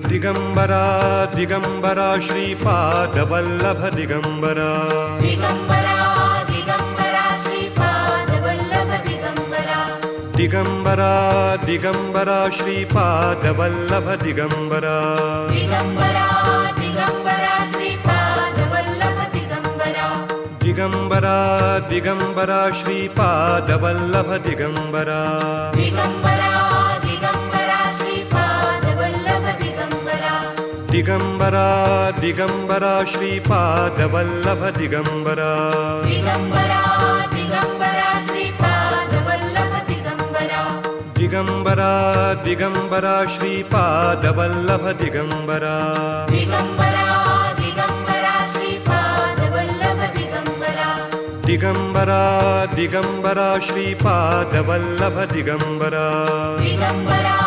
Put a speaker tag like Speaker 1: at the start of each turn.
Speaker 1: Digambara Digambara Shripad Vallabh Digambara
Speaker 2: Digambara Digambara Shripad Vallabh Digambara
Speaker 1: Digambara Digambara Shripad Vallabh Digambara
Speaker 2: Digambara Digambara Shripad Vallabh Digambara
Speaker 1: Digambara Digambara Shripad Vallabh Digambara
Speaker 2: Digambara Digambara Shripad Vallabh Digambara
Speaker 1: Digambara Digambara Shripad Vallabh Digambara
Speaker 2: Digambara Digambara Shripad Vallabh Digambara
Speaker 1: Digambara Digambara Shripad Vallabh Digambara
Speaker 2: Digambara Digambara Shripad Vallabh Digambara
Speaker 1: Digambara Digambara Shripad Vallabh Digambara
Speaker 2: Digambara